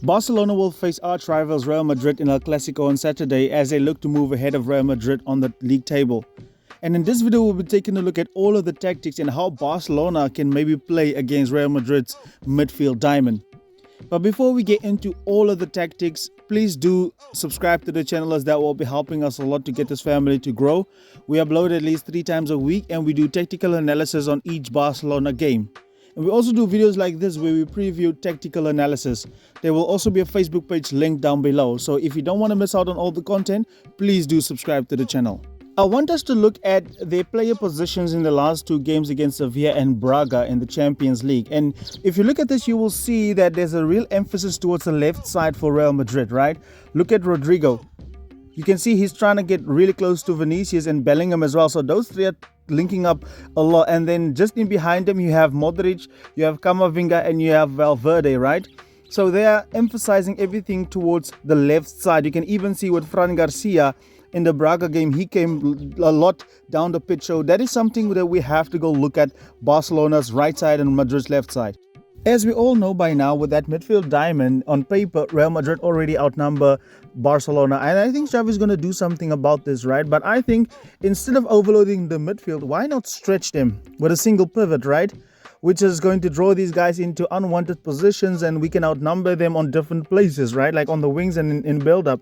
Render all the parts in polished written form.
Barcelona will face arch rivals Real Madrid in El Classico on Saturday as they look to move ahead of Real Madrid on the league table. And in this video, we'll be taking a look at all of the tactics and how Barcelona can maybe play against Real Madrid's midfield diamond. But before we get into all of the tactics, please do subscribe to the channel, as that will be helping us a lot to get this family to grow. We upload at least 3 times a week and we do tactical analysis on each Barcelona game. And we also do videos like this where we preview tactical analysis. There will also be a Facebook page linked down below. So if you don't want to miss out on all the content, please do subscribe to the channel. I want us to look at their player positions in the last 2 games against Sevilla and Braga in the Champions League. And if you look at this, you will see that there's a real emphasis towards the left side for Real Madrid, right? Look at Rodrigo. You can see he's trying to get really close to Vinicius and Bellingham as well. So those 3 are linking up a lot. And then just in behind them, you have Modric, you have Camavinga, and you have Valverde, right? So they are emphasizing everything towards the left side. You can even see with Fran Garcia in the Braga game, he came a lot down the pitch. So that is something that we have to go look at, Barcelona's right side and Madrid's left side. As we all know by now, with that midfield diamond, on paper, Real Madrid already outnumber Barcelona. And I think Xavi is going to do something about this, right? But I think instead of overloading the midfield, why not stretch them with a single pivot, right? Which is going to draw these guys into unwanted positions and we can outnumber them on different places, right? Like on the wings and in build-up.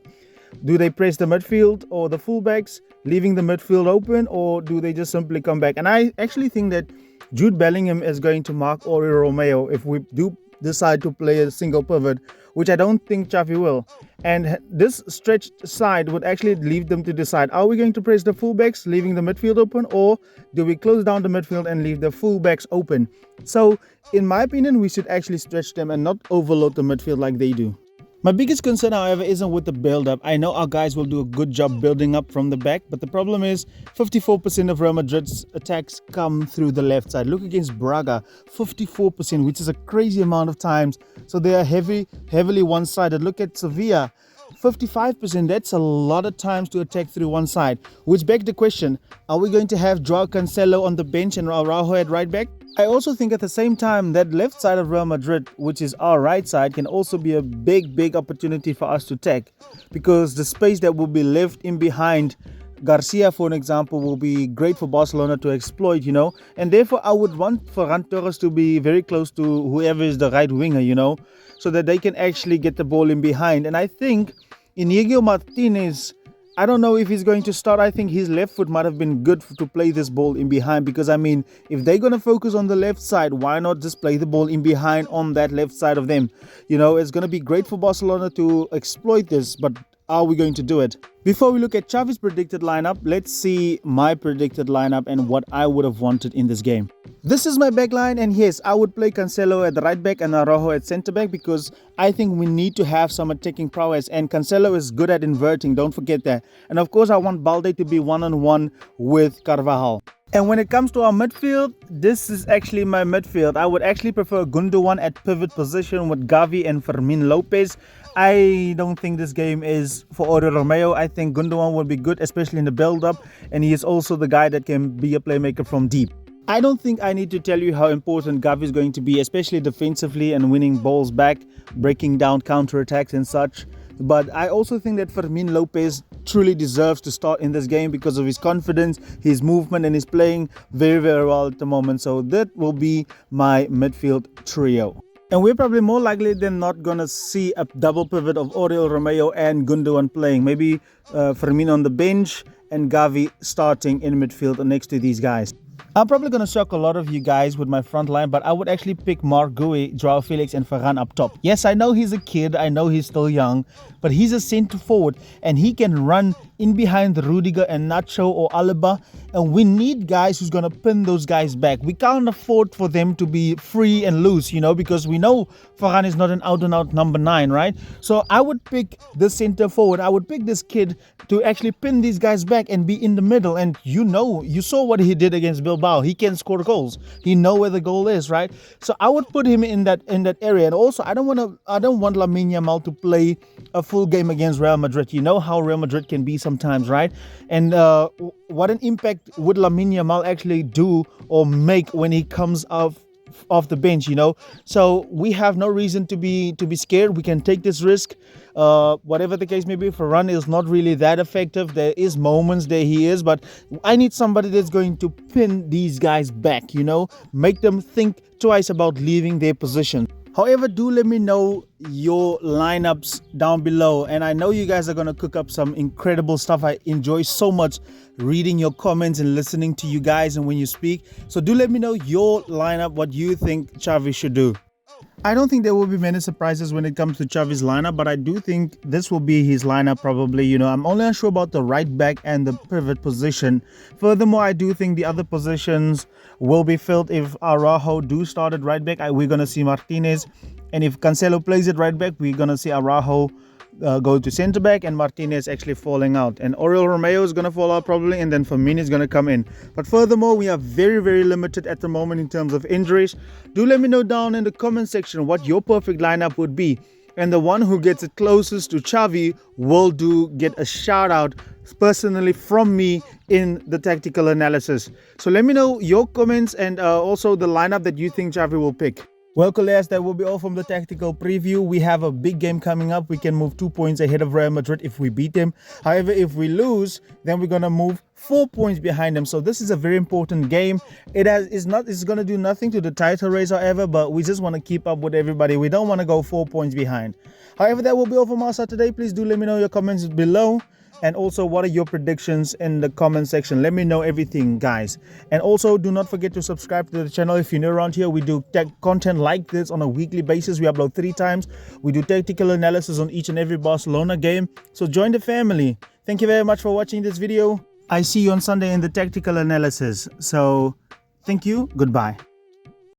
Do they press the midfield or the fullbacks, leaving the midfield open, or do they just simply come back? And I actually think that Jude Bellingham is going to mark Oriol Romeo if we do decide to play a single pivot, which I don't think Xavi will. And this stretched side would actually leave them to decide, are we going to press the fullbacks, leaving the midfield open, or do we close down the midfield and leave the fullbacks open? So, in my opinion, we should actually stretch them and not overload the midfield like they do. My biggest concern, however, isn't with the build-up. I know our guys will do a good job building up from the back, but the problem is 54% of Real Madrid's attacks come through the left side. Look against Braga, 54%, which is a crazy amount of times. So they are heavily one-sided. Look at Sevilla, 55%. That's a lot of times to attack through one side, which begs the question, are we going to have Joao Cancelo on the bench and Araujo at right back? I also think at the same time that left side of Real Madrid, which is our right side, can also be a big opportunity for us to attack, because the space that will be left in behind Garcia, for an example, will be great for Barcelona to exploit, you know. And therefore, I would want Ferran Torres to be very close to whoever is the right winger, you know, so that they can actually get the ball in behind. And I think Inigo Martinez, I don't know if he's going to start. I think his left foot might have been good to play this ball in behind, because I mean, if they're going to focus on the left side, why not just play the ball in behind on that left side of them? You know, it's going to be great for Barcelona to exploit this, but are we going to do it? Before we look at Xavi's predicted lineup, let's see my predicted lineup and what I would have wanted in this game. This is my back line, and yes, I would play Cancelo at the right back and Araujo at centre back, because I think we need to have some attacking prowess, and Cancelo is good at inverting, don't forget that. And of course, I want Balde to be one-on-one with Carvajal. And when it comes to our midfield, this is actually my midfield. I would actually prefer Gundogan at pivot position with Xavi and Fermin Lopez. I don't think this game is for Oriol Romeo. I think Gundogan will be good, especially in the build-up, and he is also the guy that can be a playmaker from deep. I don't think I need to tell you how important Xavi is going to be, especially defensively and winning balls back, breaking down counter-attacks and such. But I also think that Fermin Lopez truly deserves to start in this game because of his confidence, his movement, and he's playing very well at the moment. So that will be my midfield trio. And we're probably more likely than not going to see a double pivot of Oriol Romeo and Gundogan playing. Maybe Fermin on the bench and Xavi starting in midfield next to these guys. I'm probably going to shock a lot of you guys with my front line, but I would actually pick Marc Guéhi, Joao Felix and Ferran up top. Yes, I know he's a kid, I know he's still young, but he's a centre forward and he can run in behind Rudiger and Nacho or Alaba, and we need guys who's going to pin those guys back. We can't afford for them to be free and loose, you know, because we know Ferran is not an out-and-out number 9, right? So I would pick the centre forward. I would pick this kid to actually pin these guys back and be in the middle. And you know, you saw what he did against Bilbao. He can score goals. He know where the goal is, right? So I would put him in that area. And also, I don't want Lamine Yamal to play a full game against Real Madrid. You know how Real Madrid can be sometimes, right? And what an impact would Lamine Yamal actually do or make when he comes off off the bench, you know. So we have no reason to be scared. We can take this risk. Whatever the case may be, Varane is not really that effective. There is moments there he is, but I need somebody that's going to pin these guys back, you know, make them think twice about leaving their position. However, do let me know your lineups down below, and I know you guys are going to cook up some incredible stuff. I enjoy so much reading your comments and listening to you guys and when you speak. So do let me know your lineup, what you think Xavi should do. I don't think there will be many surprises when it comes to Xavi's lineup, but I do think this will be his lineup probably. You know, I'm only unsure about the right back and the pivot position. Furthermore, I do think the other positions will be filled. If Araujo do start at right back, we're going to see Martinez. And if Cancelo plays at right back, we're going to see Araujo go to centre back and Martinez actually falling out, and Oriol Romeo is going to fall out probably, and then Firmino is going to come in. But furthermore, we are very limited at the moment in terms of injuries. Do let me know down in the comment section what your perfect lineup would be, and the one who gets it closest to Xavi will get a shout out personally from me in the tactical analysis. So let me know your comments and also the lineup that you think Xavi will pick. Well, Coleas, that will be all from the tactical preview. We have a big game coming up. We can move 2 points ahead of Real Madrid if we beat them. However, if we lose, then we're going to move 4 points behind them. So this is a very important game. It's going to do nothing to the title race, however, but we just want to keep up with everybody. We don't want to go 4 points behind. However, that will be all from our side today. Please do let me know your comments below. And also, what are your predictions in the comment section? Let me know everything, guys. And also, do not forget to subscribe to the channel if you're new around here. We do tech content like this on a weekly basis. We upload 3 times. We do tactical analysis on each and every Barcelona game. So join the family. Thank you very much for watching this video. I see you on Sunday in the tactical analysis. So thank you. Goodbye.